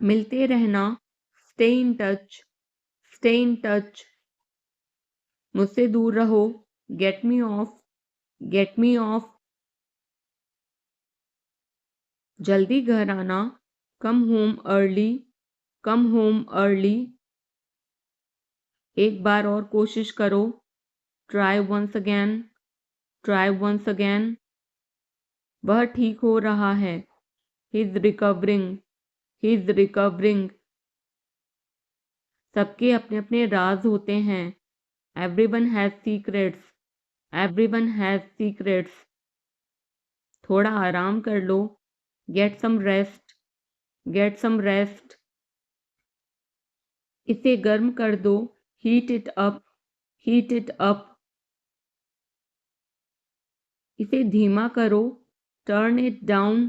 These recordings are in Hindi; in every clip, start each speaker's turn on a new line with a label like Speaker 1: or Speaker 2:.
Speaker 1: मिलते रहना, stay in touch, stay in touch. मुझसे दूर रहो, get me off, get me off. जल्दी घर आना, come home early, come home early. एक बार और कोशिश करो, try once again, try once again. वह ठीक हो रहा है, he is recovering, he is recovering. सबके अपने अपने राज होते हैं, everyone has secrets, everyone has secrets. थोड़ा आराम कर लो, get some rest, get some rest. इसे गर्म कर दो, heat it up, heat it up. इसे धीमा करो, turn it down,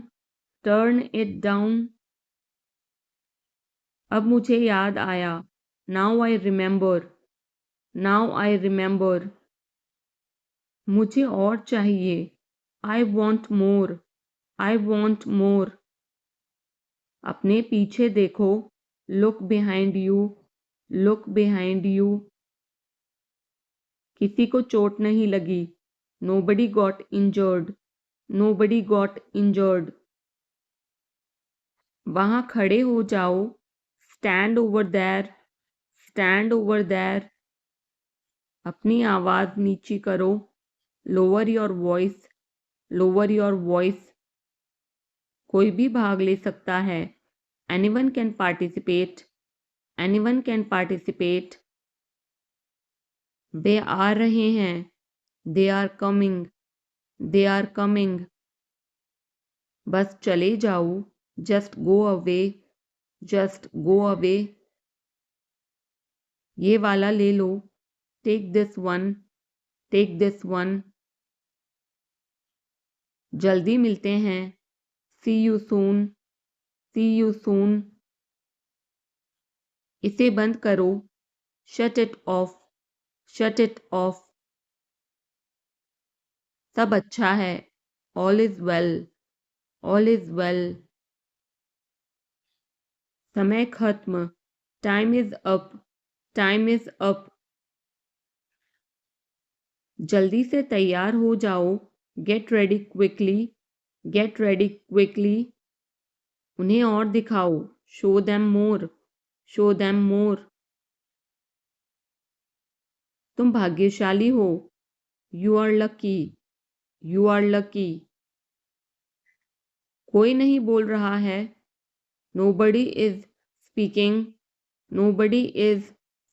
Speaker 1: turn it down. अब मुझे याद आया, now I remember, now I remember. मुझे और चाहिए, I want more, I want more. अपने पीछे देखो, look behind you, look behind you. किसी को चोट नहीं लगी, nobody got injured, nobody got injured. वहां खड़े हो जाओ, stand over there, stand over there. अपनी आवाज नीची करो, lower your voice, lower your voice. कोई भी भाग ले सकता है, anyone can participate, anyone can participate. वे आ रहे हैं, they are coming, they are coming. बस चले जाओ, just go away, just go away. ये वाला ले लो, take this one, take this one. जल्दी मिलते हैं, see you soon, C you soon. इसे बंद करो, shut it off, shut it off. सब अच्छा है, all is well, all is well. समय खत्म, time is up, time is up. जल्दी से तैयार हो जाओ, get ready quickly, get ready quickly. उन्हें और दिखाओ, show them more, show them more. तुम भाग्यशाली हो, you are lucky, you are lucky. कोई नहीं बोल रहा है, nobody is speaking, nobody is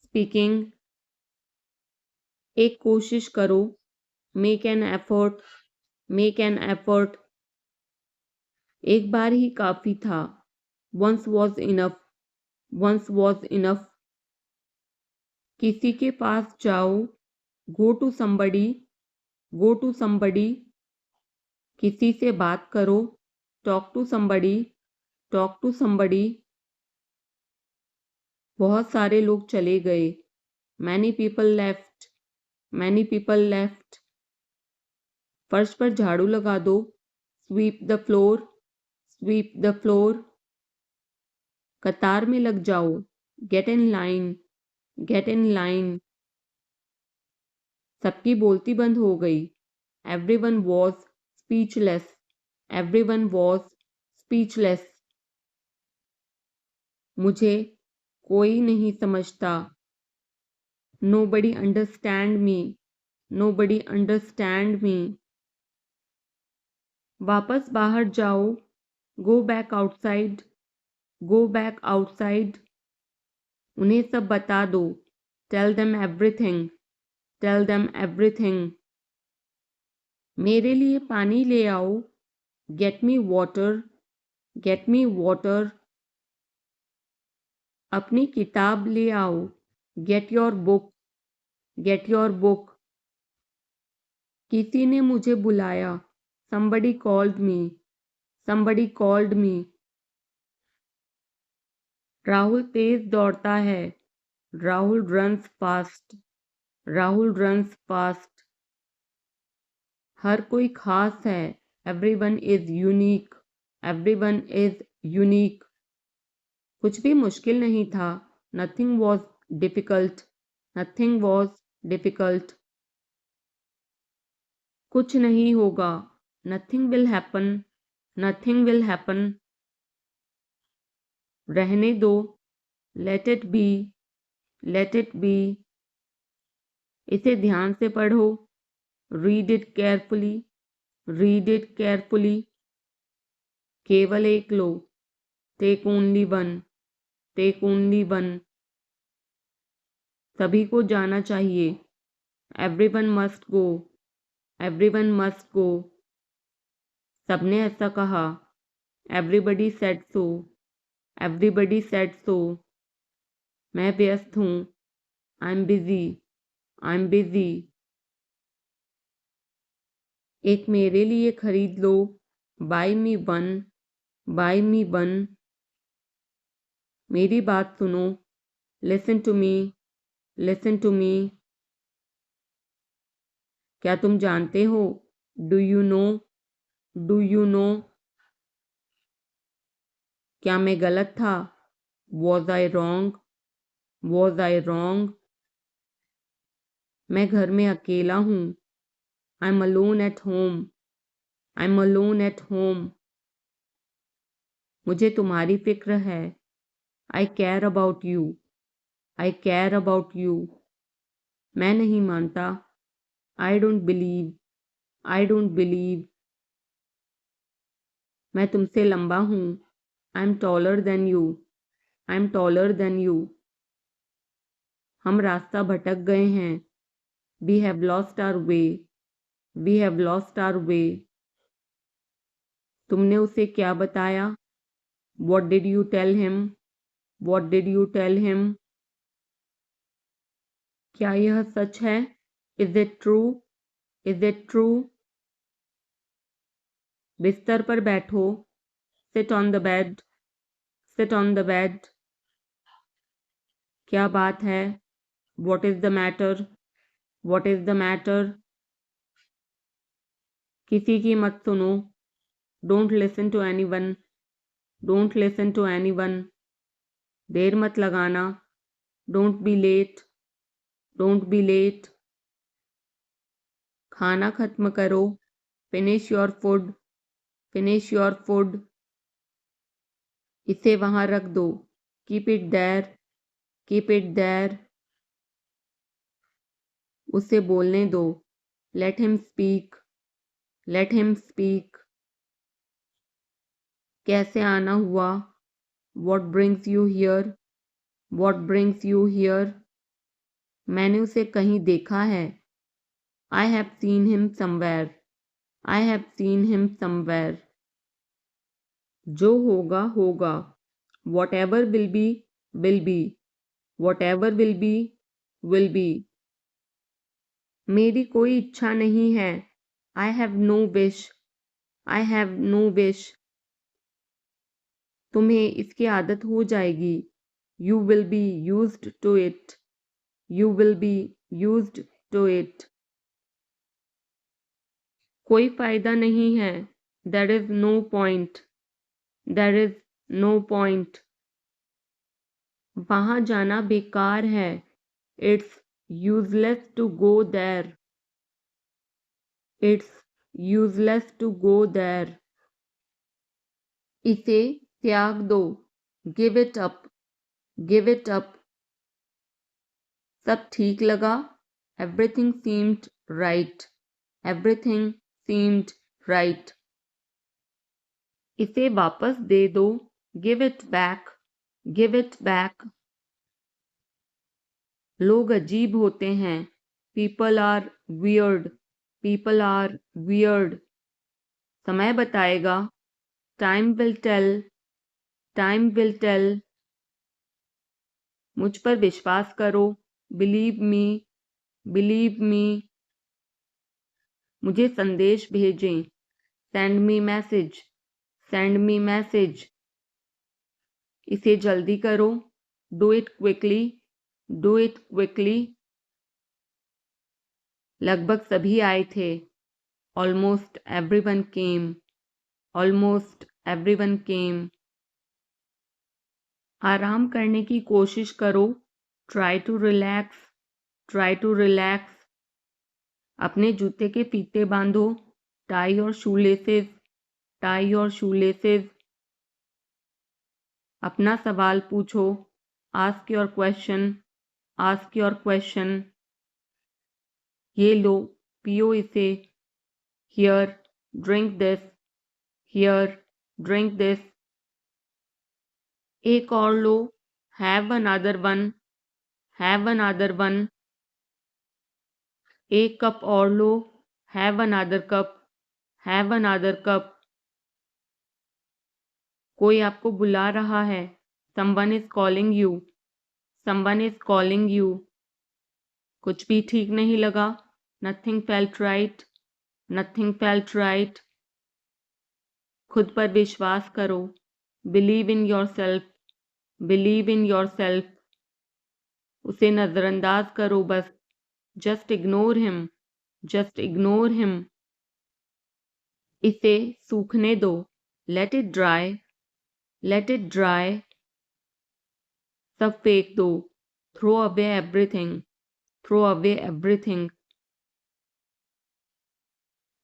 Speaker 1: speaking. एक कोशिश करो, make an effort, make an effort. एक बार ही काफी था, once was enough, once was enough. किसी के पास जाओ, go to somebody, go to somebody. किसी से बात करो, talk to somebody, talk to somebody. बहुत सारे लोग चले गए, many people left, many people left. फर्श पर झाड़ू लगा दो, sweep the floor, sweep the floor. कतार में लग जाओ, get in line, get in line. सबकी बोलती बंद हो गई, everyone was speechless, everyone was speechless. मुझे कोई नहीं समझता, nobody understand me, nobody understand me. वापस बाहर जाओ, go back outside, go back outside. उन्हें सब बता दो, tell them everything, tell them everything. मेरे लिए पानी ले आओ, get me water, get me water. अपनी किताब ले आओ, get your book, get your book. किसी ने मुझे बुलाया, somebody called me, somebody called me। Rahul तेज दौड़ता है, Rahul runs fast, Rahul runs fast. हर कोई खास है, everyone is unique, everyone is unique. कुछ भी मुश्किल नहीं था। Nothing was difficult, nothing was difficult. कुछ नहीं होगा, nothing will happen, nothing will happen. रहने दो, let it be, let it be. इसे ध्यान से पढ़ो, read it carefully, read it carefully. केवल एक लो, take only one, take only one. सभी को जाना चाहिए, everyone must go, everyone must go. सबने ऐसा कहा, everybody said so, everybody said so. मैं व्यस्त हूँ, I am busy, I am busy. एक मेरे लिए खरीद लो, buy me one, buy me one. मेरी बात सुनो, listen to me, listen to me. क्या तुम जानते हो, do you know, do you know. क्या मैं गलत था, was I wrong, was I wrong. मैं घर में अकेला हूँ, I am alone at home, I am alone at home. मुझे तुम्हारी फिक्र है, I care about you, I care about you. मैं नहीं मानता, I don't believe, I don't believe. मैं तुमसे लंबा हूँ, I am taller than you, I am taller than you. हम रास्ता भटक गए हैं, we have lost our way, we have lost our way. तुमने उसे क्या बताया, what did you tell him, what did you tell him. क्या यह सच है, is it true, is it true. बिस्तर पर बैठो, sit on the bed, sit on the bed. क्या बात है, what is the matter, what is the matter. किसी की मत सुनो, don't listen to anyone, don't listen to anyone. देर मत लगाना, don't be late, don't be late. खाना खत्म करो, finish your food, finish your food. इसे वहां रख दो, keep it there, keep it there. उसे बोलने दो, let him speak, let him speak. कैसे आना हुआ, what brings you here, what brings you here. मैंने उसे कहीं देखा है, I have seen him somewhere, I have seen him somewhere. जो होगा होगा, what ever will be, will be, what ever will be, will be. मेरी कोई इच्छा नहीं है, I have no wish, I have no wish. तुम्हें इसकी आदत हो जाएगी, you will be used to it, you will be used to it. कोई फायदा नहीं है, there is no point, there is no point. वहां जाना बेकार है, it's useless to go there, it's useless to go there. इसे त्याग दो, give it up, give it up. सब ठीक लगा, everything seemed right, everything seemed right. इसे वापस दे दो, give it back, give it back. लोग अजीब होते हैं, people are weird, people are weird. समय बताएगा, time will tell, time will tell. मुझ पर विश्वास करो, बिलीव मी, बिलीव मी। मुझे संदेश भेजें, send me message, send me message. इसे जल्दी करो, do it quickly, do it quickly. लगभग सभी आए थे, almost everyone came, almost everyone came. आराम करने की कोशिश करो, try to relax, try to relax. अपने जूते के फीते बांधो, tie your shoelaces, tie your shoelaces. अपना सवाल पूछो, ask your question, ask your question. ये लो, पियो इसे, here, drink this, here, drink this. एक और लो, have another one, have another one. एक कप और लो, have another cup, have another cup. कोई आपको बुला रहा है, someone is calling you, someone is calling you. कुछ भी ठीक नहीं लगा, nothing felt right, nothing felt right. खुद पर विश्वास करो, believe in yourself, believe in yourself. उसे नजरअंदाज करो बस, just ignore him, just ignore him. इसे सूखने दो, let it dry, let it dry. सब फेंक दो, throw away everything, throw away everything.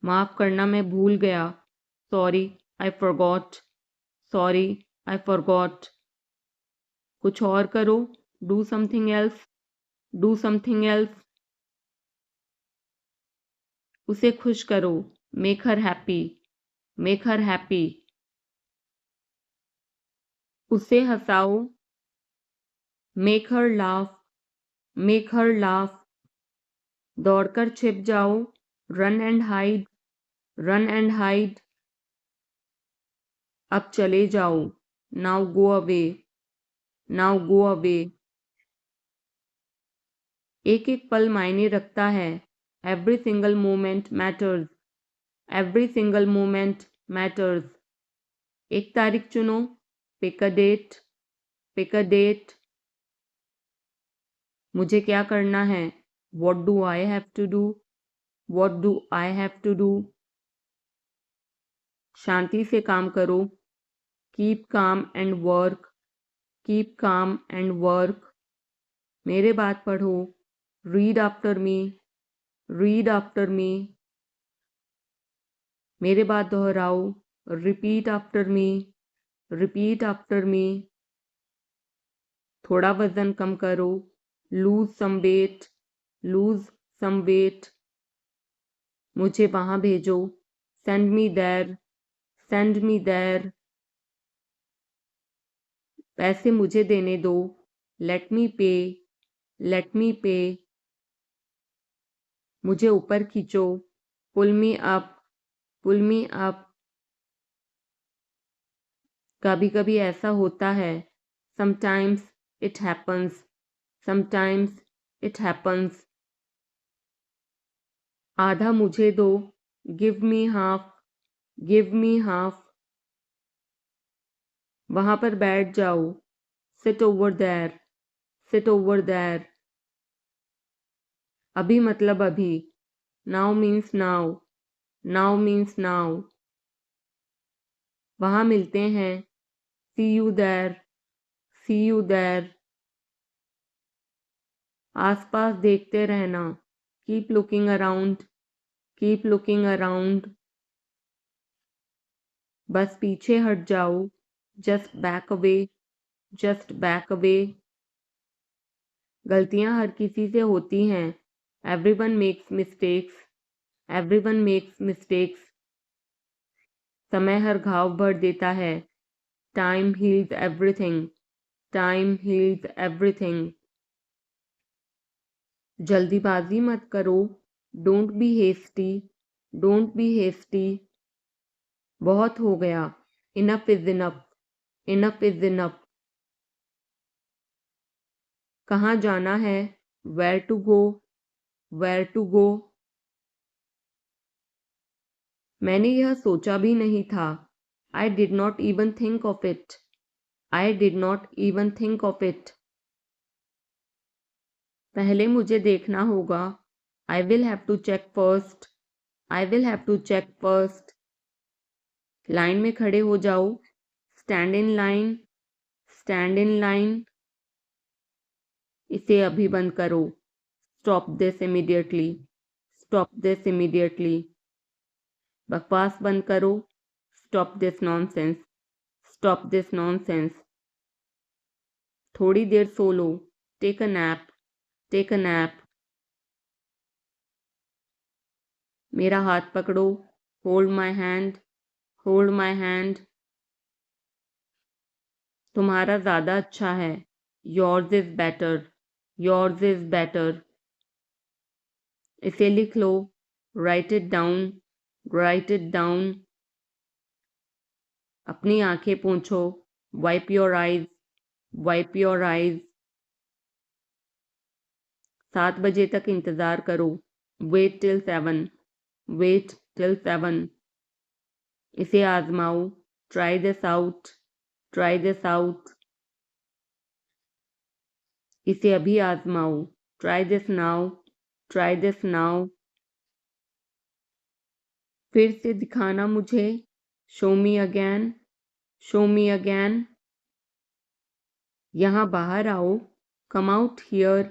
Speaker 1: माफ करना, मैं भूल गया, sorry I forgot, sorry I forgot. कुछ और करो, do something else, do something else. उसे खुश करो, make her happy, make her happy. उसे हंसाओ, make her laugh, make her laugh. दौड़कर छिप जाओ, run and hide, run and hide. अब चले जाओ, now go away, now go away. एक एक पल मायने रखता है, every single moment matters, every single moment matters. एक तारीख चुनो, pick a date, pick a date. मुझे क्या करना है, what do I have to do, what do I have to do. शांति से काम करो, keep calm and work, keep calm and work. मेरे बात पढ़ो, read after me, read after me. मेरे बात दोहराओ, repeat after me, repeat after me. थोड़ा वजन कम करो, lose some weight, lose some weight. मुझे वहां भेजो, send me there, send me there. पैसे मुझे देने दो, लेट मी पे, लेट मी पे। मुझे ऊपर खींचो, पुल मी अप, पुल मी अप। कभी कभी ऐसा होता है, sometimes it happens, sometimes it happens. आधा मुझे दो, give me half, give me half. वहां पर बैठ जाओ, sit over there, sit over there. अभी मतलब अभी, now means now, now means now. वहां मिलते हैं, see you there, see you there. आसपास देखते रहना, keep looking around, keep looking around. बस पीछे हट जाओ, just back away, just back away. गलतियां हर किसी से होती हैं, everyone makes mistakes, everyone makes mistakes. समय हर घाव भर देता है, time heals everything, time heals everything. जल्दीबाजी मत करो, don't be hasty, don't be hasty. बहुत हो गया, enough is enough, enough is enough. कहाँ जाना है, where to go, where to go. मैंने यह सोचा भी नहीं था, I did not even think of it, I did not even think of it. पहले मुझे देखना होगा, I will have to check first, I will have to check first. Line में खड़े हो जाओ, stand in line, stand in line. इसे अभी बंद करो। Stop this immediately. Stop this immediately. बकवास बंद करो। Stop this nonsense. Stop this nonsense. थोड़ी देर सो लो। Take a nap. Take a nap. मेरा हाथ पकड़ो। Hold my hand. Hold my hand. तुम्हारा ज़्यादा अच्छा है। Yours is better. Yours is better. इसे लिख लो। Write it down. Write it down. अपनी आंखें पोंछो। Wipe your eyes. Wipe your eyes. 7 बजे तक इंतज़ार करो। Wait till 7। Wait till 7। इसे आजमाओ। Try this out. Try this out. इसे अभी आजमाओ। Try this now. Try this now. फिर से दिखाना मुझे। Show me again. Show me again. यहाँ बाहर आओ। Come out here.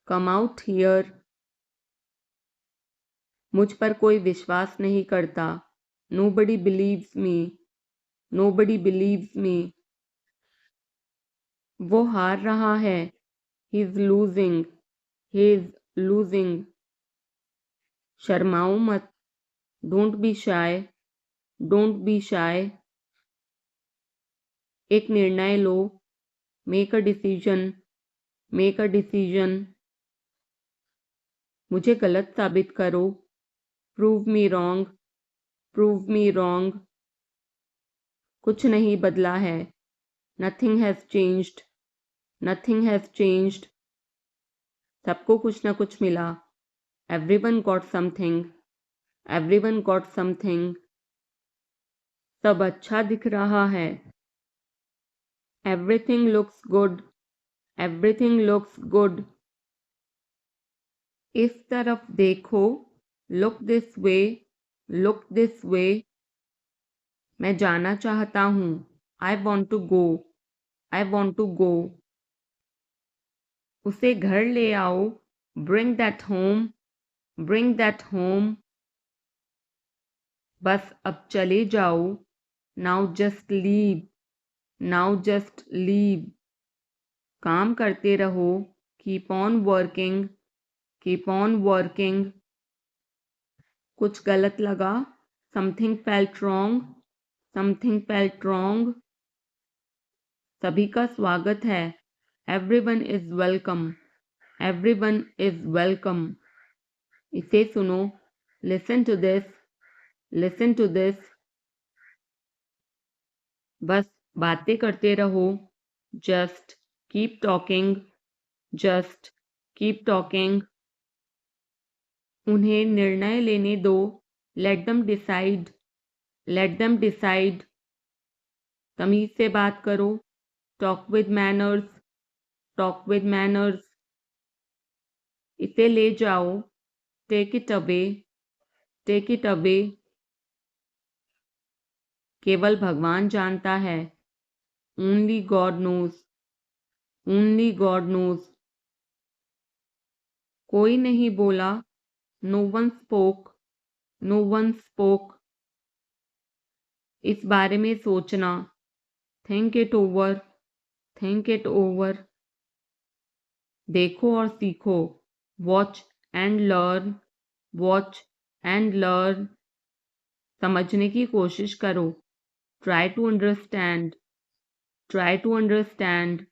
Speaker 1: Come out here. मुझ पर कोई विश्वास नहीं करता। Nobody believes me. Nobody believes me. वो हार रहा है। He is losing. He is losing. शर्माओ मत। Don't be shy. Don't be shy. एक निर्णय लो। Make a decision. Make a decision. मुझे गलत साबित करो। Prove me wrong. Prove me wrong. कुछ नहीं बदला है। Nothing has changed. Nothing has changed. सबको कुछ ना कुछ मिला। Everyone got something. Everyone got something. सब अच्छा दिख रहा है। Everything looks good. Everything looks good. इस तरफ देखो। Look this way. Look this way. मैं जाना चाहता हूँ। I want to go. I want to go. उसे घर ले आओ। Bring that home. Bring that home. बस अब चले जाओ। Now just leave. Now just leave. काम करते रहो। Keep on working. Keep on working. कुछ गलत लगा। Something felt wrong. Something felt wrong. सभी का स्वागत है। Everyone is welcome. Everyone is welcome. इसे सुनो। Listen to this. Listen to this. बस बातें करते रहो। Just keep talking. Just keep talking. उन्हें निर्णय लेने दो। Let them decide. Let them decide. तमीज से बात करो। Talk with manners. Talk with manners. इसे ले जाओ। Take it away. Take it away. केवल भगवान जानता है। Only God knows. Only God knows. कोई नहीं बोला। No one spoke. No one spoke. इस बारे में सोचना। Think it over. Think it over. देखो और सीखो। Watch and learn. Watch and learn. समझने की कोशिश करो। Try to understand. Try to understand.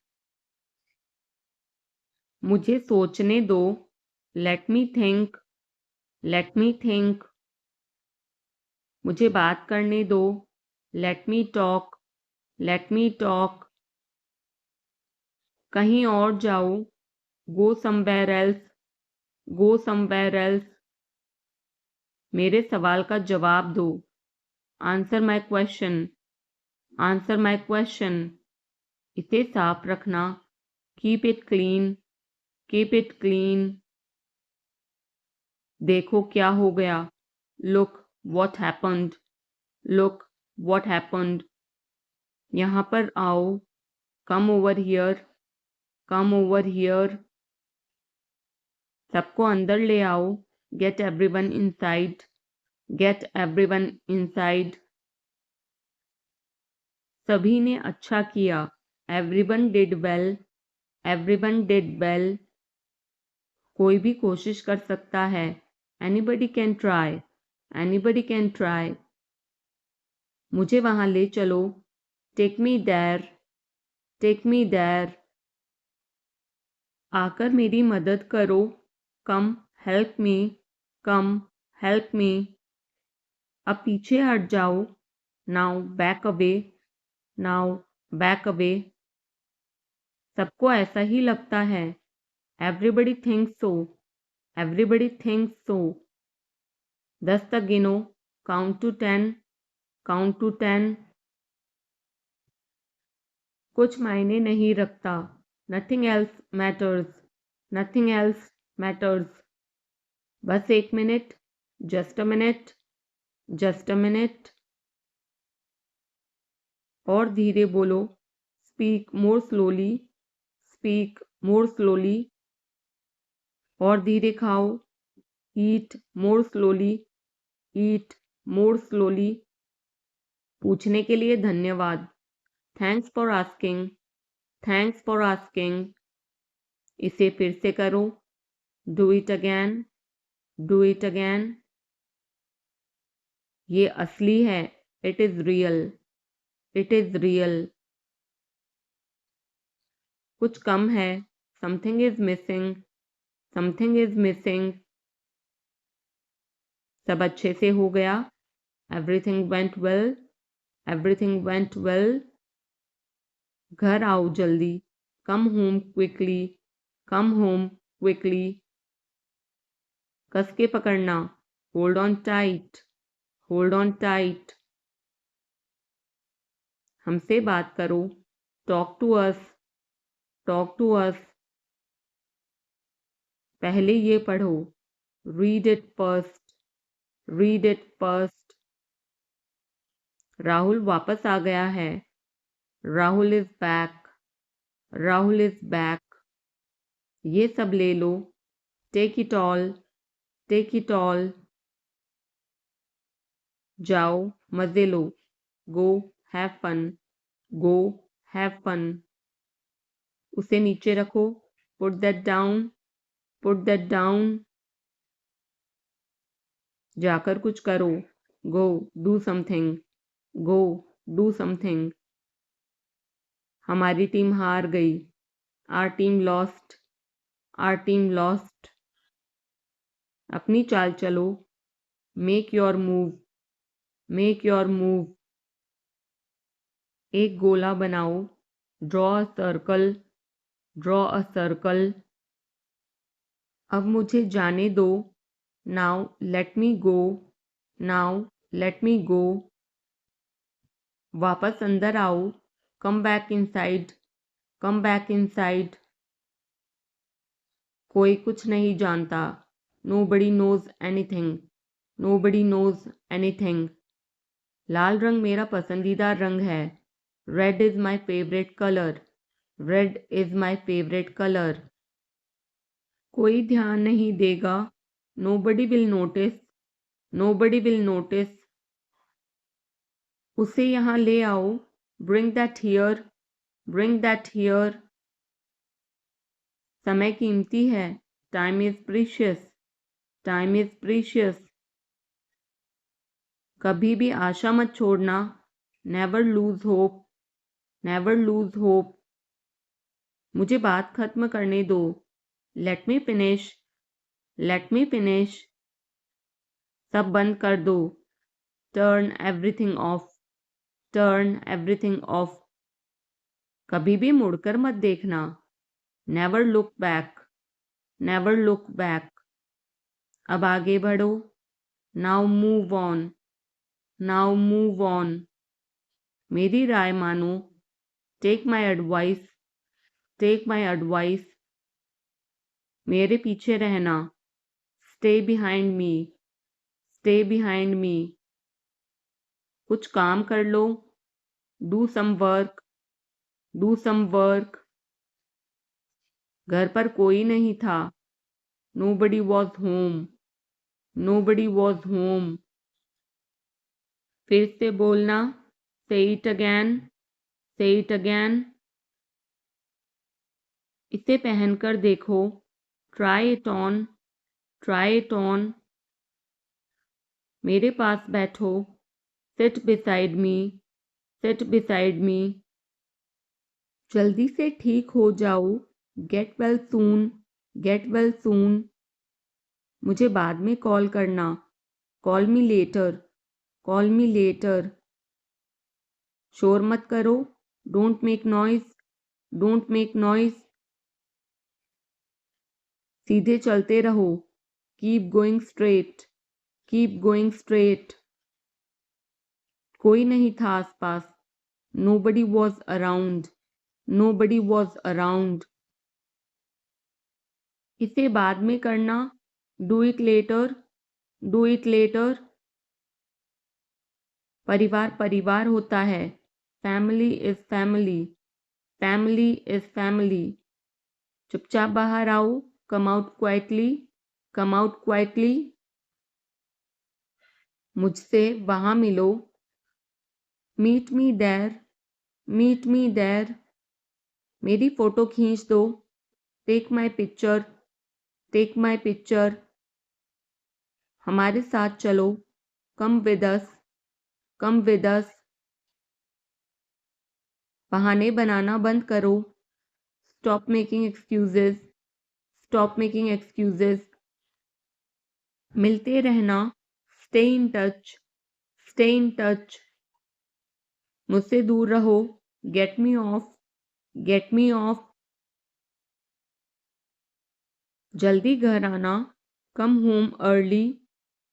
Speaker 1: मुझे सोचने दो। Let me think. Let me think. मुझे बात करने दो। Let me talk. Let me talk. कहीं और जाओ। Go somewhere else. Go somewhere else. मेरे सवाल का जवाब दो। Answer my question. Answer my question. इसे साफ रखना। Keep it clean. Keep it clean. देखो क्या हो गया। Look what happened. Look what happened. यहाँ पर आओ। Come over here, come over here. सबको अंदर ले आओ, get everyone inside, get everyone inside. सभी ने अच्छा किया, everyone did well, everyone did well. कोई भी कोशिश कर सकता है, anybody can try, anybody can try. मुझे वहां ले चलो, take me there, take me there. आकर मेरी मदद करो, कम हेल्प मी, कम हेल्प मी। अब पीछे हट जाओ, now back away, now back away. सबको ऐसा ही लगता है, एवरीबडी थिंक्स सो, एवरीबडी थिंक्स सो। 10 तक गिनो, काउंट टू 10, काउंट टू 10। कुछ मायने नहीं रखता, nothing else matters, nothing else matters. बस 1 minute, just a minute, just a minute. और धीरे बोलो, speak more slowly, speak more slowly. और धीरे खाओ, ईट मोर स्लोली, ईट मोर स्लोली। पूछने के लिए धन्यवाद, thanks for asking, thanks for asking. इसे फिर से करो, do it again, do it again. ये असली है, it is real, it is real. कुछ कम है, something is missing, something is missing. सब अच्छे से हो गया, everything went well, everything went well. घर आओ जल्दी, come home quickly, come home quickly. कस के पकड़ना, hold on tight, hold on tight. हमसे बात करो, talk to us, talk to us. पहले ये पढ़ो, read it first, read it first. Rahul वापस आ गया है, Rahul is back, Rahul is back. ये सब ले लो, take it all, take it all. जाओ मजे लो, go have fun, go have fun. उसे नीचे रखो, put that down, put that down. जाकर कुछ करो, go do something, go do something. हमारी टीम हार गई, our team lost, are team lost. अपनी चाल चलो, make your move, make your move. एक गोला बनाओ, draw a circle, draw a circle. अब मुझे जाने दो, now let me go, now let me go. वापस अंदर आओ, come back inside, come back inside. कोई कुछ नहीं जानता, nobody knows anything, nobody knows anything. लाल रंग मेरा पसंदीदा रंग है, red is my favourite colour, red is my favourite colour. कोई ध्यान नहीं देगा, nobody will notice, nobody will notice. उसे यहाँ ले आओ, bring that here, bring that here. समय कीमती है, time is precious, time is precious. कभी भी आशा मत छोड़ना, never lose hope, never lose hope. मुझे बात खत्म करने दो, let me finish, let me finish. सब बंद कर दो, turn everything of, turn everything of. कभी भी मुड़कर मत देखना, never look back, never look back. अब आगे बढ़ो, now move on, now move on. मेरी राय मानो, take my advice, take my advice. मेरे पीछे रहना, stay behind me, stay behind me. कुछ काम कर लो, do some work, do some work. घर पर कोई नहीं था। Nobody was home. Nobody was home. फिर से बोलना, say it again, say it again. इसे पहनकर देखो, try it on, try it on. मेरे पास बैठो, seat beside me, seat beside me. जल्दी से ठीक हो जाओ, get well soon, get well soon. मुझे बाद में कॉल करना, call me later, call me later. शोर मत करो, don't make noise, don't make noise. सीधे चलते रहो, keep going straight, keep going straight. कोई नहीं था आसपास, nobody was around, nobody was around. इसे बाद में करना, do it later, do it later. परिवार परिवार होता है, family is family, family is family. चुपचाप बाहर आओ, come out quietly, come out quietly. मुझसे वहां मिलो, meet me there, meet me there. मेरी फोटो खींच दो, take my picture, take my picture. हमारे साथ चलो, come with us, come with us. बहाने बनाना बंद करो, stop making excuses, stop making excuses. मिलते रहना, stay in touch, stay in touch. मुझसे दूर रहो, get me off, get me off. जल्दी घर आना, come home early,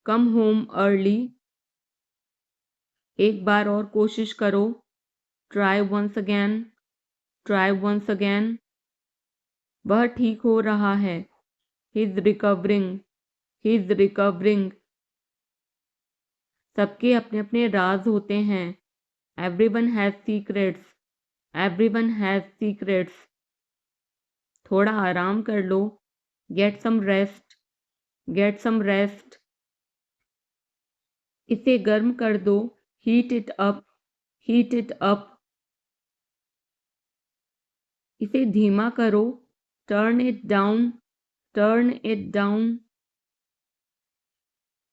Speaker 1: come home early. एक बार और कोशिश करो, try once again, try once again. वह ठीक हो रहा है, he is recovering, he is recovering. सबके अपने अपने राज होते हैं, everyone has secrets, everyone has secrets. थोड़ा आराम कर लो, get some rest, get some rest. इसे गर्म कर दो, heat it up, heat it up. इसे धीमा करो, turn it down, turn it down.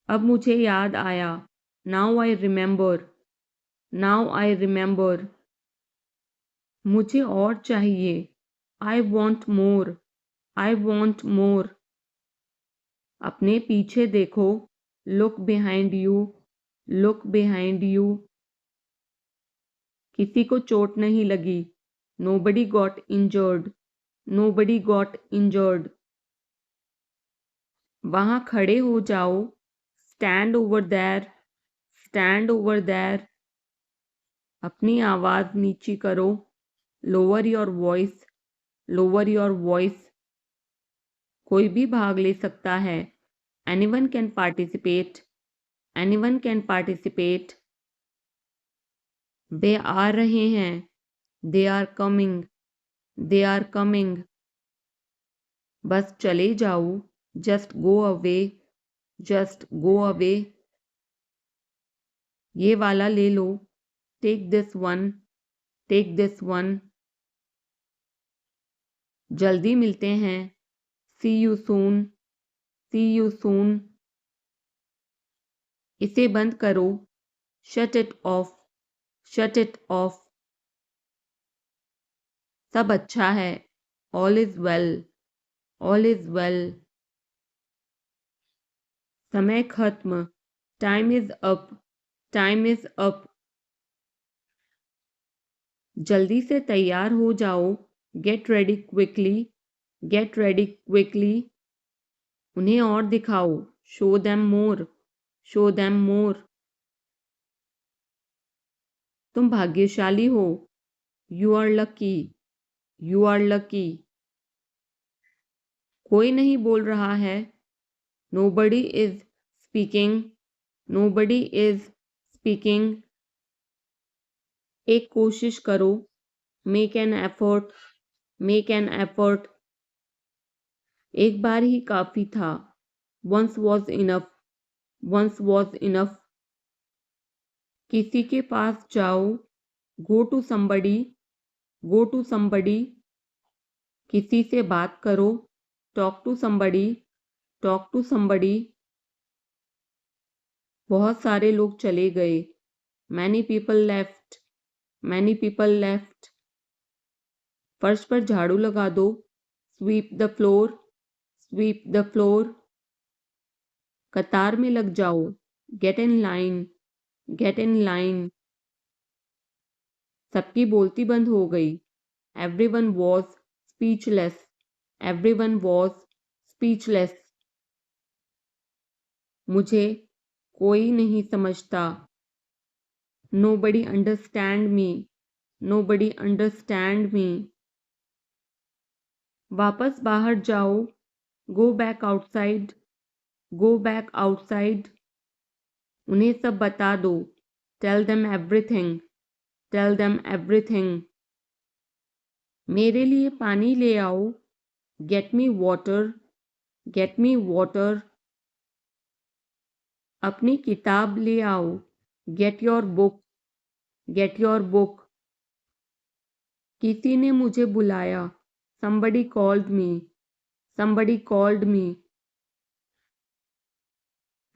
Speaker 1: अब मुझे याद आया, now I remember, now I remember. मुझे और चाहिए, I want more, I want more. अपने पीछे देखो, look behind you, look behind you. किसी को चोट नहीं लगी, nobody got injured, nobody got injured. वहां खड़े हो जाओ, stand over there, stand over there. अपनी आवाज नीची करो, lower your voice, lower your voice. कोई भी भाग ले सकता है, anyone can participate, anyone can participate. वे आ रहे हैं, they are coming, they are coming. बस चले जाओ, just go away, just go away. ये वाला ले लो, take this one, take this one. जल्दी मिलते हैं, see you soon, C you soon. इसे बंद करो, shut it off, shut it off. सब अच्छा है, all is well, all is well. समय खत्म, time is up, time is up. जल्दी से तैयार हो जाओ, get ready quickly, get ready quickly. उन्हें और दिखाओ, show them more, show them more. तुम भाग्यशाली हो, you are lucky, you are lucky. कोई नहीं बोल रहा है, nobody is speaking, nobody is speaking. एक कोशिश करो, make an effort, make an effort. एक बार ही काफी था, once was enough, once was enough. किसी के पास जाओ, go to somebody, go to somebody. किसी से बात करो, talk to somebody, talk to somebody. बहुत सारे लोग चले गए, many people left, many people left. फर्श पर झाड़ू लगा दो, sweep the floor, sweep the floor. कतार में लग जाओ, get in line, get in line. सबकी बोलती बंद हो गई, everyone was speechless, everyone was speechless. मुझे कोई नहीं समझता, nobody understand me, nobody understand me. वापस बाहर जाओ, go back outside, go back outside. उन्हें सब बता दो, tell them everything, tell them everything. मेरे लिए पानी ले आओ, get me water, get me water. अपनी किताब ले आओ, get your book, get your book. किसी ने मुझे बुलाया, somebody called me, somebody called me।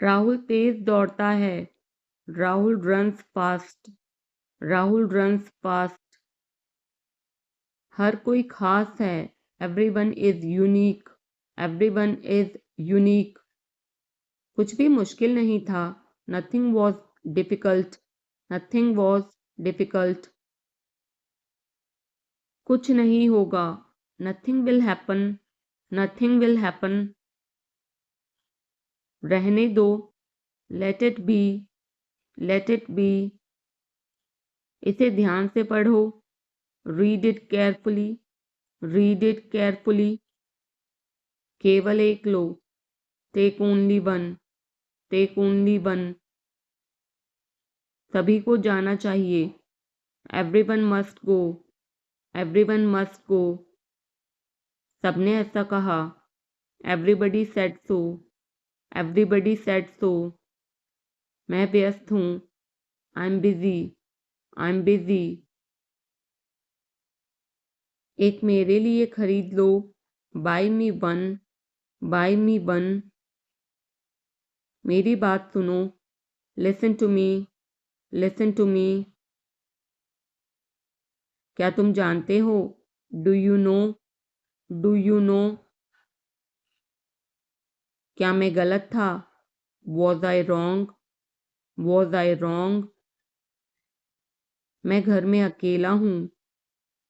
Speaker 1: Rahul तेज दौड़ता है, Rahul runs fast, Rahul runs fast. हर कोई खास है, everyone is unique, everyone is unique. कुछ भी मुश्किल नहीं था, nothing was difficult, nothing was difficult. कुछ नहीं होगा, nothing will happen, nothing will happen. रहने दो, let it be, let it be. इसे ध्यान से पढ़ो, read it carefully, read it carefully. केवल एक लो, take only one, take only one. सभी को जाना चाहिए, everyone must go, everyone must go. सबने ऐसा कहा, everybody said so, everybody said so. मैं व्यस्त हूँ, I am busy, I am busy. एक मेरे लिए खरीद लो, buy me one, buy me one. मेरी बात सुनो, listen to me, listen to me. क्या तुम जानते हो, do you know, do you know. क्या मैं गलत था, was I wrong, was I wrong. मैं घर में अकेला हूँ,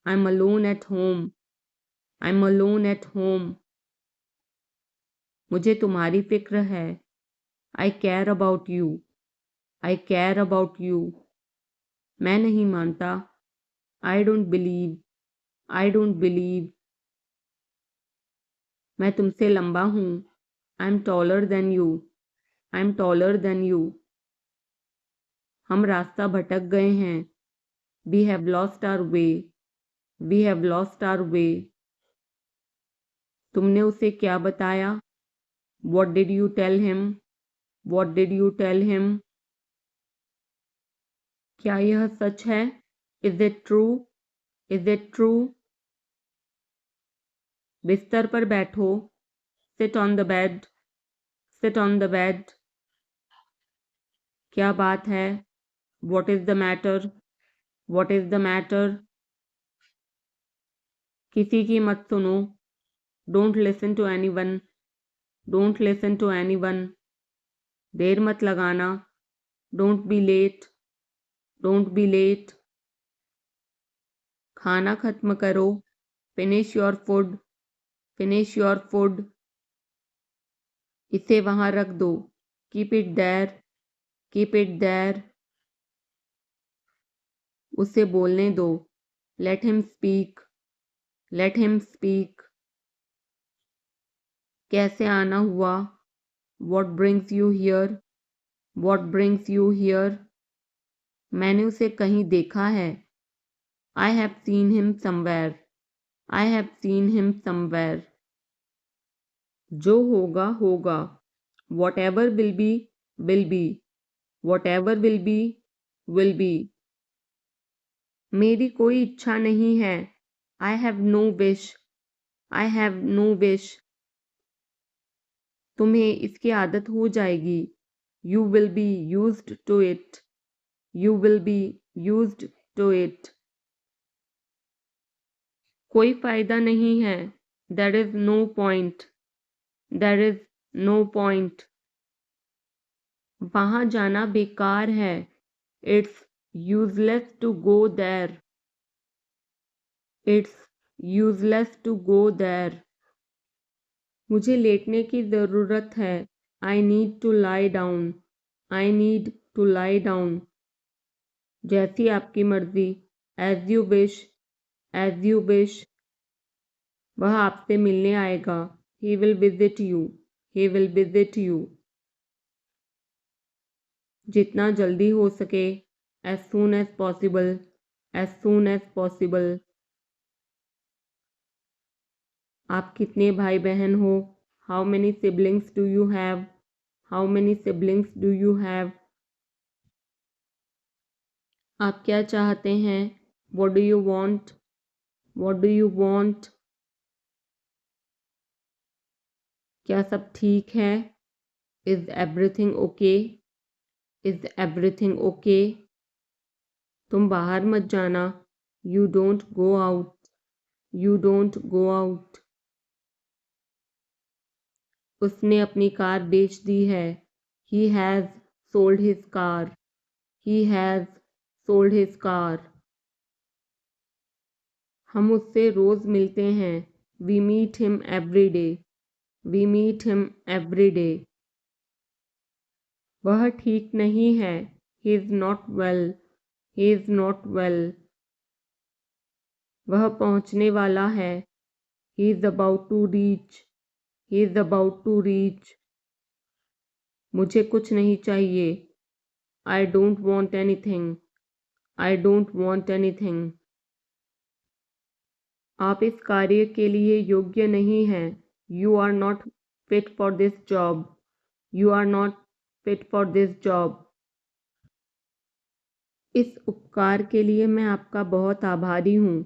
Speaker 1: I am alone at home, I am alone at home. मुझे तुम्हारी फिक्र है, I care about you, I care about you. मैं नहीं मानता, I don't believe, I don't believe. मैं तुमसे लंबा हूँ, I am taller than you, I am taller than you. हम रास्ता भटक गए हैं, we have lost our way, we have lost our way. तुमने उसे क्या बताया, what did you tell him, what did you tell him. क्या यह सच है, is it true, is it true. बिस्तर पर बैठो, sit on the bed, sit on the bed. क्या बात है, what is the matter, what is the matter. किसी की मत सुनो, don't listen to anyone, don't listen to anyone. देर मत लगाना, don't be late, don't be late. खाना खत्म करो, finish your food, finish your food. इसे वहां रख दो, keep it there, keep it there. उसे बोलने दो, let him speak, let him speak. कैसे आना हुआ, what brings you here, what brings you here. मैंने उसे कहीं देखा है, I have seen him somewhere. I have seen him somewhere. जो होगा होगा. Whatever will be will be. Whatever will be will be. मेरी कोई इच्छा नहीं है. I have no wish. I have no wish. तुम्हें इसकी आदत हो जाएगी. You will be used to it. You will be used to it. कोई फायदा नहीं है. There is no point. There is no point. वहाँ जाना बेकार है. It's useless to go there. It's useless to go there. मुझे लेटने की ज़रूरत है. I need to lie down. I need to lie down. जैसी आपकी मर्जी. As you wish. As you wish. वह आपसे मिलने आएगा. He will visit you. He will visit you. जितना जल्दी हो सके. As soon as possible. As soon as possible. आप कितने भाई बहन हो? How many siblings do you have? How many siblings do you have? आप क्या चाहते हैं? What do you want? What do you want? क्या सब ठीक है? Is everything okay? Is everything okay? तुम बाहर मत जाना. You don't go out. You don't go out. उसने अपनी कार बेच दी है. He has sold his car. He has sold his car. हम उससे रोज़ मिलते हैं. We meet him every day. We meet him every day. वह ठीक नहीं है. He is not well. He is not well. वह पहुंचने वाला है. He is about to reach. He is about to reach. मुझे कुछ नहीं चाहिए. I don't want anything. I don't want anything. आप इस कार्य के लिए योग्य नहीं हैं. You are not fit for this job. You are not fit for this job. इस उपकार के लिए मैं आपका बहुत आभारी हूँ.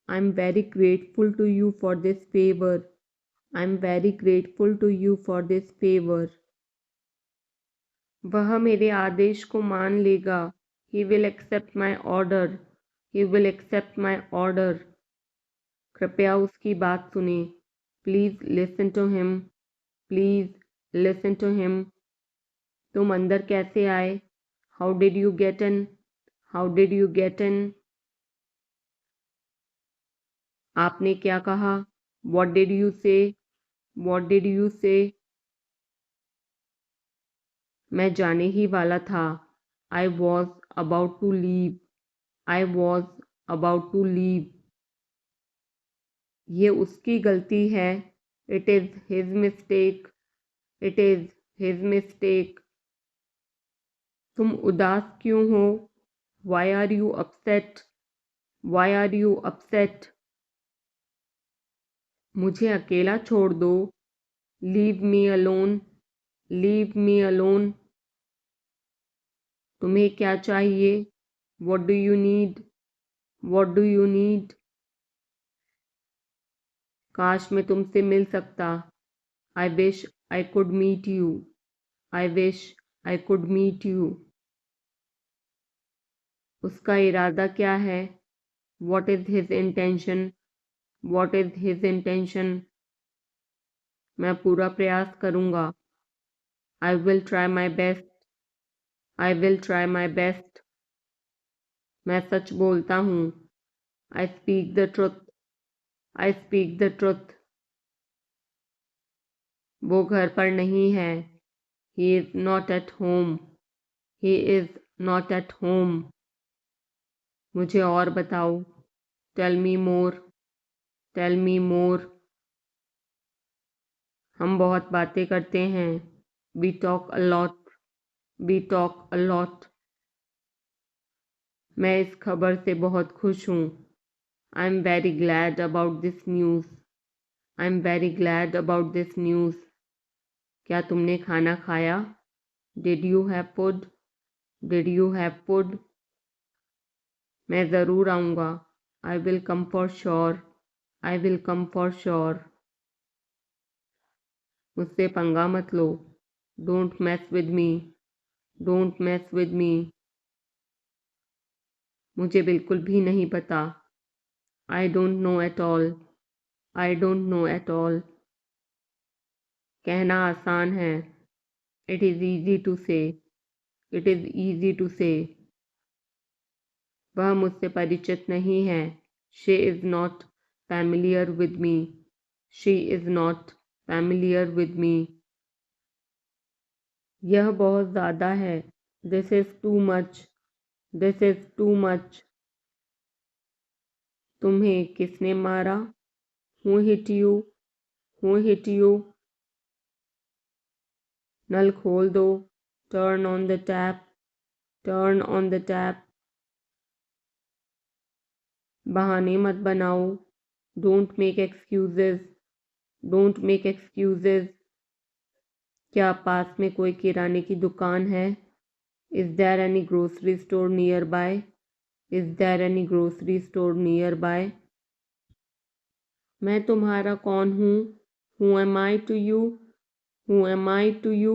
Speaker 1: I'm very grateful to you for this favor. I'm very grateful to you for this favor. वह मेरे आदेश को मान लेगा. He will accept my order. He will accept my order. कृपया उसकी बात सुने. Please listen to him. Please listen to him. तुम अंदर कैसे आए? How did you get in? How did you get in? आपने क्या कहा? What did you say? What did you say? मैं जाने ही वाला था. I was about to leave. I was about to leave. ये उसकी गलती है. It is his mistake. It is his mistake. तुम उदास क्यों हो? Why are you upset? Why are you upset? मुझे अकेला छोड़ दो. Leave me alone. Leave me alone. तुम्हें क्या चाहिए? What do you need? What do you need? काश मैं तुमसे मिल सकता. I wish I could meet you. I wish I could meet you. उसका इरादा क्या है? What is his intention? What is his intention? मैं पूरा प्रयास करूँगा. I will try my best. I will try my best. मैं सच बोलता हूँ. I speak the truth. I speak the truth. वो घर पर नहीं है. He is not at home. He is not at home. मुझे और बताओ. Tell me more. Tell me more. हम बहुत बातें करते हैं. We talk a lot. We talk a lot. मैं इस खबर से बहुत खुश हूँ. I'm very glad about this news. I'm very glad about this news. क्या तुमने खाना खाया? Did you have food? Did you have food? मैं ज़रूर आऊँगा. I will come for sure. I will come for sure. मुझसे पंगा मत लो. Don't mess with me. Don't mess with me. मुझे बिल्कुल भी नहीं पता. I don't know at all. I don't know at all. कहना आसान है. It is easy to say. It is easy to say. वह मुझसे परिचित नहीं है. She is not familiar with me. She is not familiar with me. यह बहुत ज़्यादा है. This is too much. This is too much. तुम्हें किसने मारा? Who hit you? Who hit you? नल खोल दो. Turn on the tap. Turn on the tap. बहाने मत बनाओ. Don't make excuses. Don't make excuses. क्या पास में कोई किराने की दुकान है? Is there any grocery store nearby? Is there any grocery store nearby? मैं तुम्हारा कौन हूँ? Who am I to you? Who am I to you?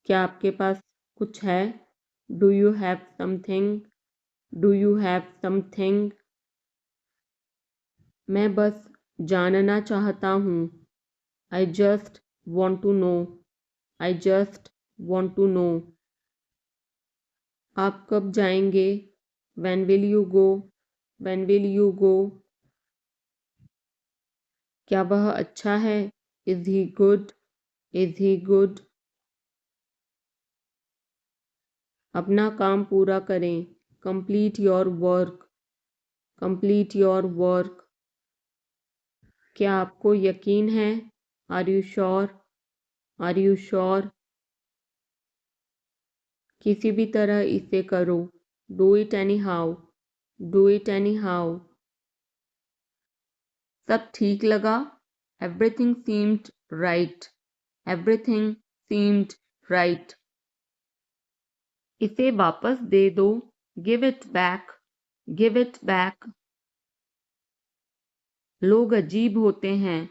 Speaker 1: क्या आपके पास कुछ है? Do you have something? Do you have something? मैं बस जानना चाहता हूँ. I just want to know. I just want to know. आप कब जाएंगे? When will you go? When will you go? क्या वह अच्छा है? Is he good? Is he good? अपना काम पूरा करें. Complete your work. Complete your work. क्या आपको यकीन है? Are you sure? Are you sure? किसी भी तरह इसे करो. Do it anyhow. Do it anyhow. सब ठीक लगा? Everything seemed right. Everything seemed right. इसे वापस दे दो. Give it back. Give it back. लोग अजीब होते हैं.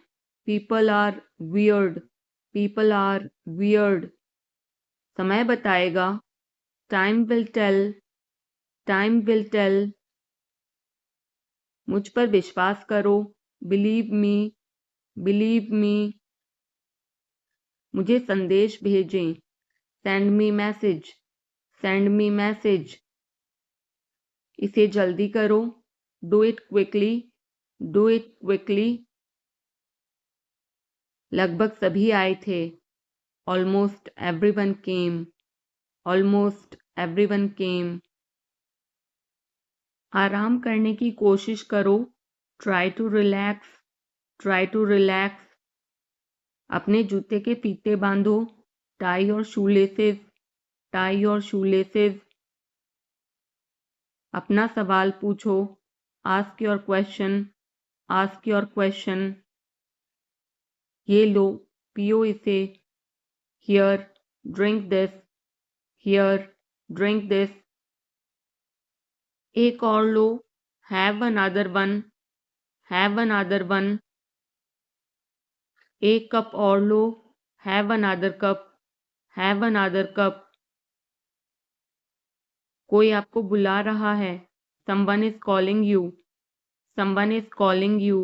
Speaker 1: People are weird. People are weird. समय बताएगा. Time will tell. Time will tell. मुझ पर विश्वास करो. Believe me. Believe me. मुझे संदेश भेजें. Send me message. Send me message. इसे जल्दी करो. Do it quickly. Do it quickly. लगभग सभी आए थे. Almost everyone came. Almost everyone came. आराम करने की कोशिश करो. Try to relax. Try to relax. अपने जूते के फीते बांधो. Tie your shoelaces. Tie your shoelaces. अपना सवाल पूछो. Ask your question. Ask your question. ये लो, पियो इसे. Here, drink this. Here, drink this. एक और लो. Have another one. Have another one. एक कप और लो. Have another cup. Have another cup. कोई आपको बुला रहा है. Someone is calling you. Someone is calling you.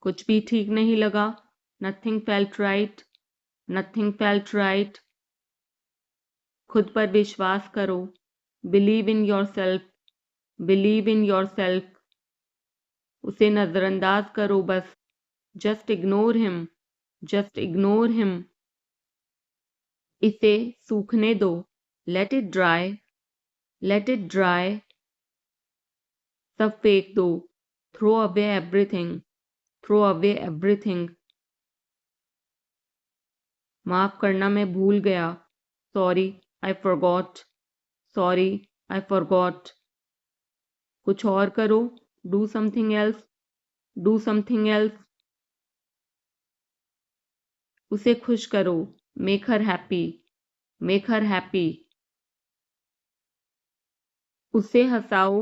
Speaker 1: कुछ भी ठीक नहीं लगा. Nothing felt right. Nothing felt right. खुद पर विश्वास करो. Believe in yourself. Believe in yourself. उसे नजरअंदाज करो बस. Just ignore him. Just ignore him. इसे सूखने दो. Let it dry. Let it dry. सब फेंक दो. Throw away everything. Throw away everything. माफ करना मैं भूल गया. Sorry, I forgot. Sorry, I forgot. कुछ और करो. Do something else, do something else. उसे खुश करो, make her happy, make her happy. उसे हंसाओ,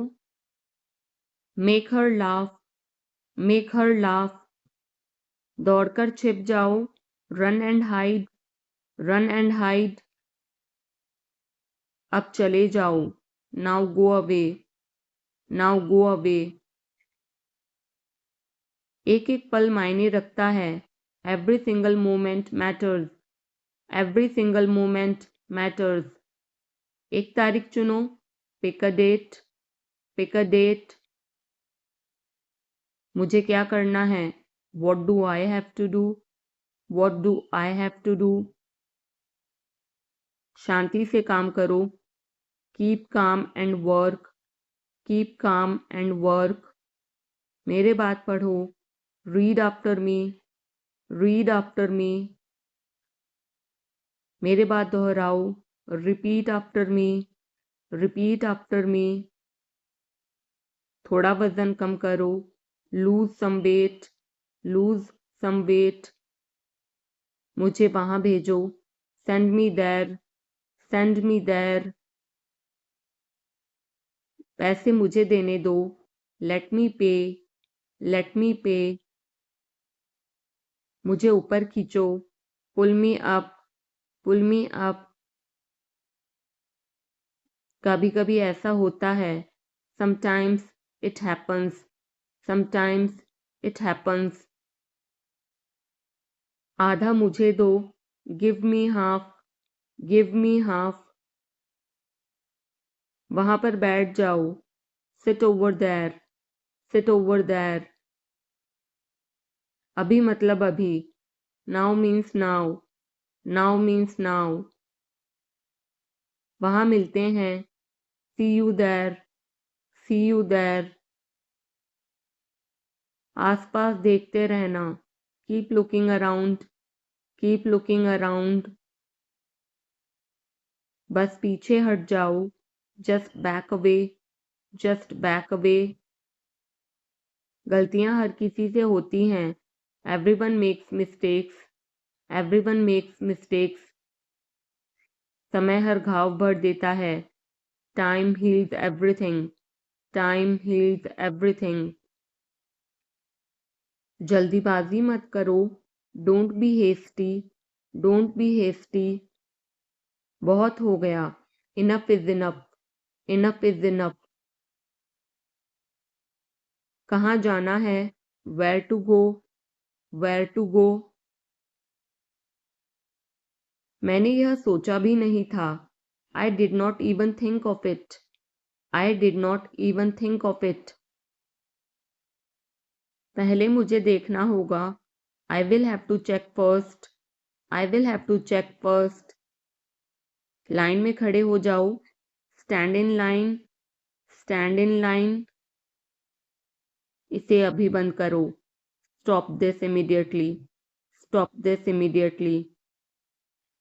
Speaker 1: make her laugh, make her laugh. दौड़कर छिप जाओ, run and hide, run and hide. अब चले जाओ, now go away, now go away. एक एक पल मायने रखता है, every single moment matters, every single moment matters. एक तारीख चुनो, pick a date, pick a date. मुझे क्या करना है, what do I have to do, what do I have to do. शांति से काम करो, keep calm and work, keep calm and work. मेरे बात पढ़ो, read after me, read after me. मेरे बात दोहराओ, repeat after me, repeat after me. थोड़ा वजन कम करो, lose some weight, lose some weight. मुझे वहां भेजो, send me there, send me there. पैसे मुझे देने दो, लेट मी पे, लेट मी पे। मुझे ऊपर खींचो, पुल मी अप, पुल मी अप। कभी कभी ऐसा होता है, sometimes it happens, sometimes it happens. आधा मुझे दो, give me half, give me half. वहां पर बैठ जाओ, sit over there, sit over there. अभी मतलब अभी, now means now, now means now. वहां मिलते हैं, see you there, see you there. आसपास देखते रहना, keep looking around, keep looking around. बस पीछे हट जाओ, just back away, just back away. गलतियां हर किसी से होती हैं, everyone makes mistakes, everyone makes mistakes. समय हर घाव भर देता है, time heals everything, time heals everything. जल्दीबाजी मत करो, don't be hasty, don't be hasty. बहुत हो गया, enough is enough, enough is enough. कहाँ जाना है, where to go, where to go. मैंने यह सोचा भी नहीं था, I did not even think of it, I did not even think of it. पहले मुझे देखना होगा, I will have to check first, I will have to check first. Line में खड़े हो जाओ, stand in line, stand in line. इसे अभी बंद करो, stop this immediately, stop this immediately.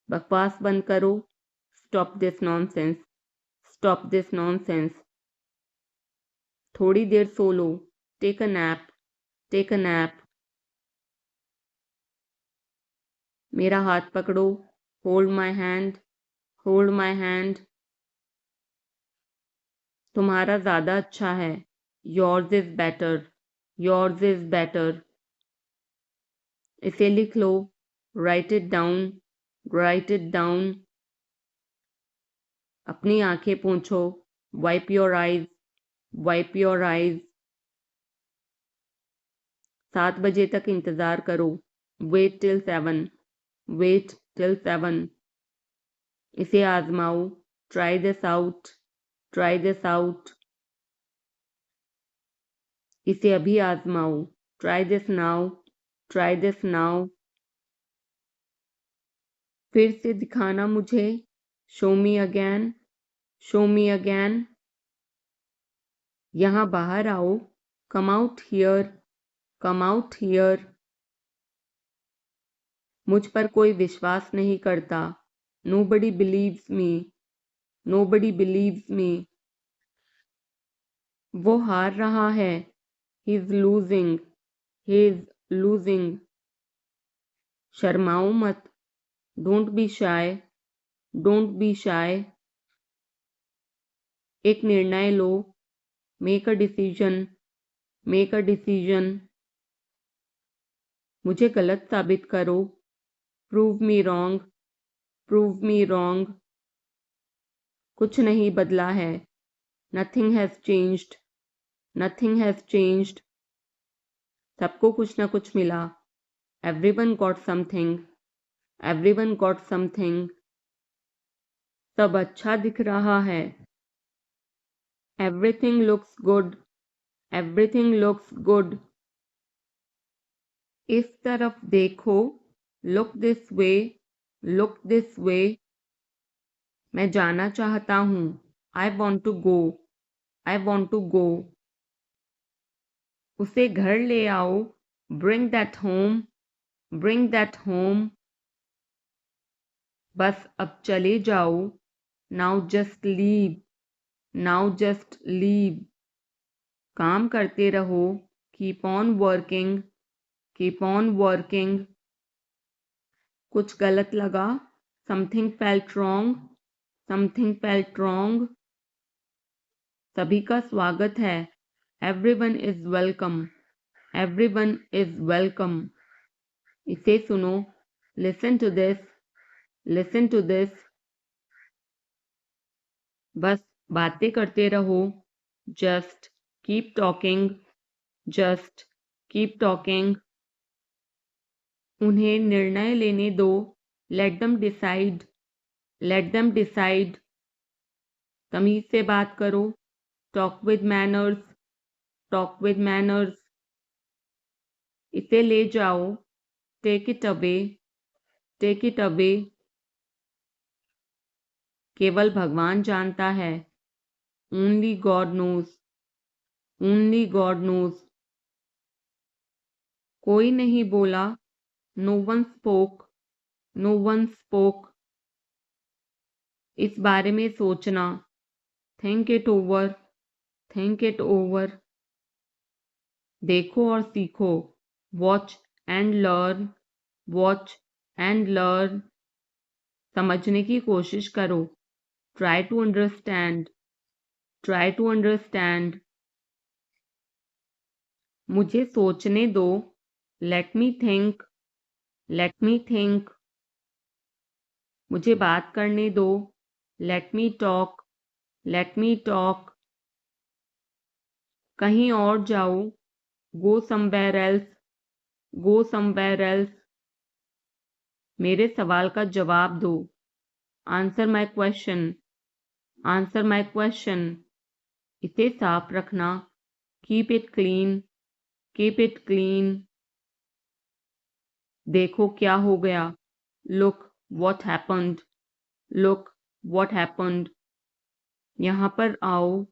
Speaker 1: बकवास बंद करो, stop this nonsense, stop this nonsense. थोड़ी देर सो लो, take a nap, take a nap. मेरा हाथ पकड़ो, hold my hand, hold my hand. तुम्हारा ज़्यादा अच्छा है, yours is better, yours is better. इसे लिख लो, write it down, write it down. अपनी आंखें पोंछो, wipe your eyes, wipe your eyes. 7 बजे तक इंतज़ार करो, वेट टिल 7, वेट टिल 7। इसे आजमाओ, try this out, try this out. इसे अभी आजमाओ, try this now, try this now. फिर से दिखाना मुझे, show me again, show me again. यहाँ बाहर आओ, come out here, come out here. मुझ पर कोई विश्वास नहीं करता, nobody believes me, nobody believes me. वो हार रहा है, he is losing, he is losing. शर्माओ मत, don't be shy, don't be shy. एक निर्णय लो, make a decision, make a decision. मुझे गलत साबित करो, prove me wrong, prove me wrong. कुछ नहीं बदला है, nothing has changed, nothing has changed. सबको कुछ ना कुछ मिला, everyone got something, everyone got something. सब अच्छा दिख रहा है, everything looks good, everything looks good. इस तरफ देखो, look this way, look this way. मैं जाना चाहता हूँ, I want to go, I want to गो। उसे घर ले आओ, bring that home, bring that home. बस अब चले जाओ, now just leave, now just leave. काम करते रहो, keep on working, keep on working. कुछ गलत लगा, something felt wrong, something felt wrong. सभी का स्वागत है, everyone is welcome, everyone is welcome. इसे सुनो, listen to this, listen to this. बस बातें करते रहो, just keep talking, just keep talking. उन्हें निर्णय लेने दो, let them decide, let them decide. तमीज से बात करो, talk with manners, talk with manners. इसे ले जाओ, take it away, take it away. केवल भगवान जानता है, only God knows, only God knows. कोई नहीं बोला, no one spoke, no one spoke. इस बारे में सोचना, think it over, think it over. देखो और सीखो, watch and learn, watch and learn. समझने की कोशिश करो, try to understand, try to understand. मुझे सोचने दो, let me think, let me think. मुझे बात करने दो, let me talk, let me talk. कहीं और जाओ, go somewhere else, go somewhere else. मेरे सवाल का जवाब दो, answer my question, answer my question. इसे साफ रखना, keep it clean, keep it clean. देखो क्या हो गया, look what happened, look what happened. यहाँ पर आओ,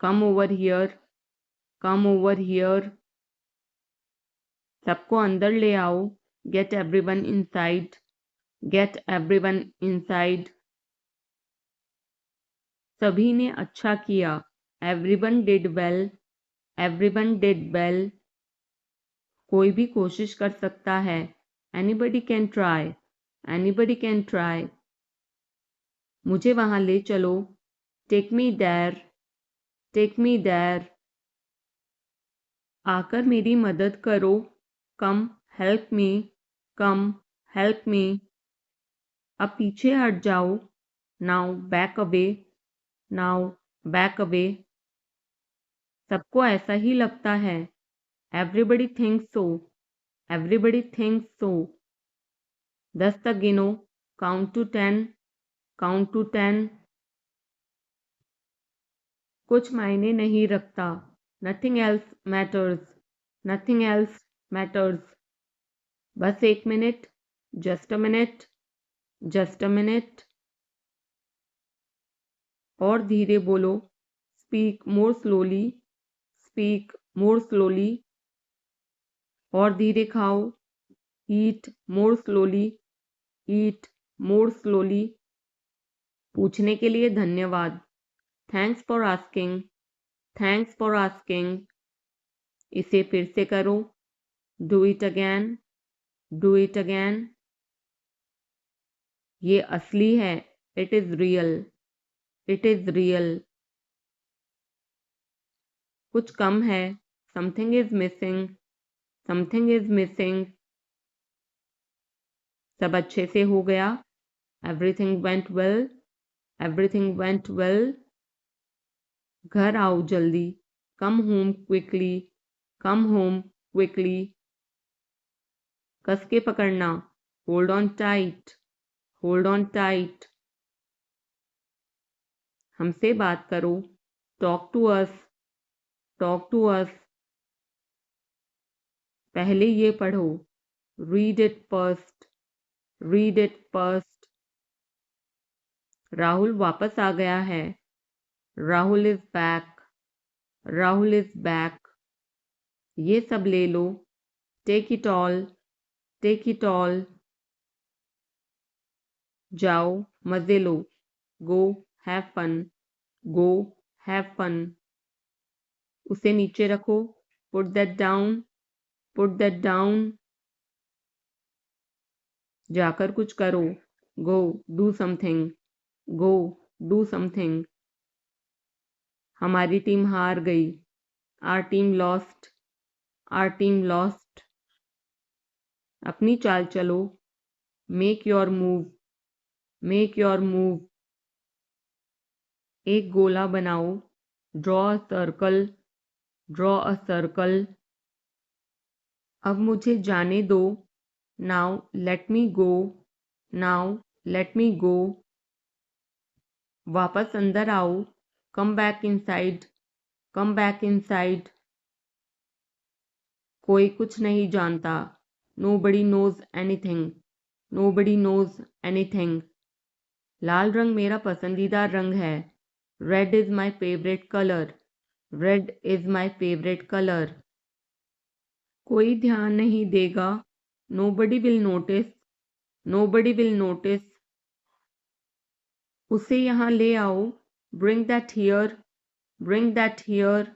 Speaker 1: come over here, come over here. सबको अंदर ले आओ, get everyone inside, get everyone inside. सभी ने अच्छा किया, everyone did well, everyone did well. कोई भी कोशिश कर सकता है, anybody can try, anybody can try. मुझे वहां ले चलो, take me there, take me there. आकर मेरी मदद करो, कम हेल्प मी, कम हेल्प मी। अब पीछे हट जाओ, now back away, now back away. सबको ऐसा ही लगता है, एवरीबडी थिंक्स सो, एवरीबडी थिंक्स सो। 10 तक गिनो, काउंट टू 10, काउंट टू 10। कुछ मायने नहीं रखता, nothing else matters, nothing else matters. बस 1 minute, just a minute, just a minute. और धीरे बोलो, speak more slowly, speak more slowly. और धीरे खाओ, ईट मोर स्लोली, ईट मोर स्लोली। पूछने के लिए धन्यवाद, thanks for asking, thanks for asking. इसे फिर से करो, do it again, do it again. ये असली है, it is real, it is real. कुछ कम है, something is missing, something is missing. सब अच्छे से हो गया, everything went well, everything went well. घर आओ जल्दी, come home quickly, come home quickly. कस के पकड़ना, hold on tight, hold on tight. हमसे बात करो, talk to us, talk to us. पहले ये पढ़ो, read it first, read it first. Rahul वापस आ गया है, Rahul is back, Rahul is back. ये सब ले लो, take it all, take it all. जाओ, मजे लो, go have fun, go have fun. उसे नीचे रखो, put that down, put that down. जाकर कुछ करो, go do something, go do something. हमारी टीम हार गई, our team lost, are team lost. अपनी चाल चलो, make your move, make your move. एक गोला बनाओ, draw a circle, draw a circle. अब मुझे जाने दो, now let me go, now let me go. वापस अंदर आओ, come back inside, come back inside. कोई कुछ नहीं जानता, nobody knows anything, nobody knows anything. लाल रंग मेरा पसंदीदा रंग है, red is my favourite colour, red is my favourite colour. कोई ध्यान नहीं देगा, nobody will notice, nobody will notice. उसे यहाँ ले आओ, bring that here, bring that here.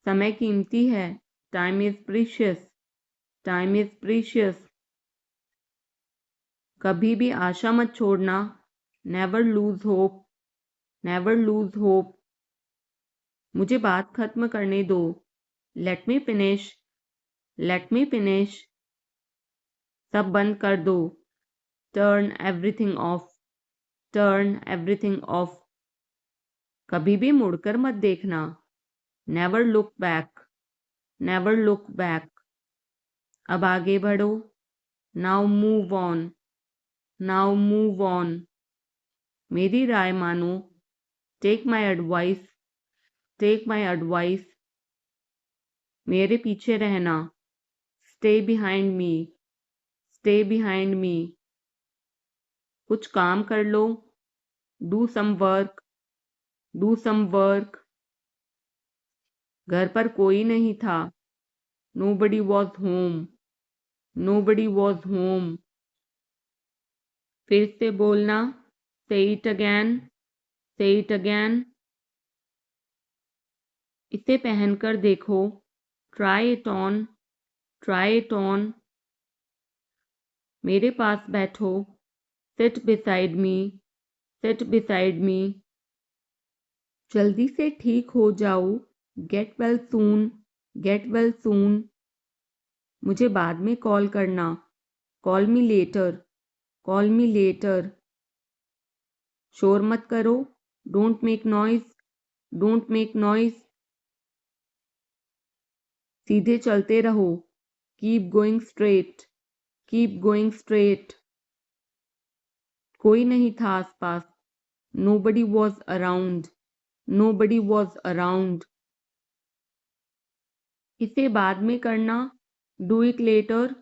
Speaker 1: समय कीमती है, time is precious, time is precious. कभी भी आशा मत छोड़ना, never lose hope, never lose hope. मुझे बात खत्म करने दो, let me finish, let me finish. सब बंद कर दो, turn everything of, turn everything of. कभी भी मुड़कर मत देखना, never look back, never look back. अब आगे बढ़ो, now move on, now move on. मेरी राय मानो, take my advice, take my advice. मेरे पीछे रहना, stay behind me, stay behind me. कुछ काम कर लो, do some work, do some work. घर पर कोई नहीं था, nobody was home, nobody was home. फिर से बोलना, say it again, say it again. इसे पहनकर देखो, try it on, try it on. मेरे पास बैठो, seat beside me, seat beside me. जल्दी से ठीक हो जाओ, get well soon, get well soon. मुझे बाद में कॉल करना, call me later, call me later. शोर मत करो, don't make noise, don't make noise. सीधे चलते रहो, keep going straight, keep going straight. कोई नहीं था आसपास, nobody was around, nobody was around. इसे बाद में करना, do it later,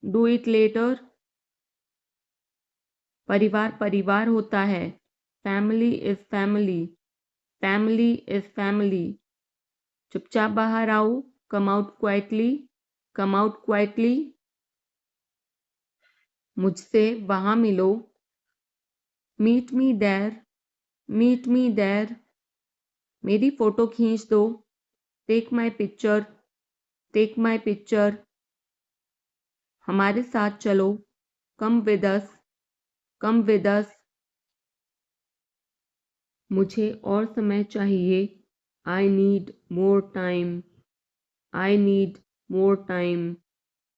Speaker 1: do it later. परिवार परिवार होता है, family is family, family is family. चुपचाप बाहर आओ, come out quietly, come out quietly. मुझसे वहां मिलो, meet me there, meet me there. मेरी फोटो खींच दो, take my picture, take my picture. हमारे साथ चलो, come with us, come with us. मुझे और समय चाहिए, I need more time, I need more time.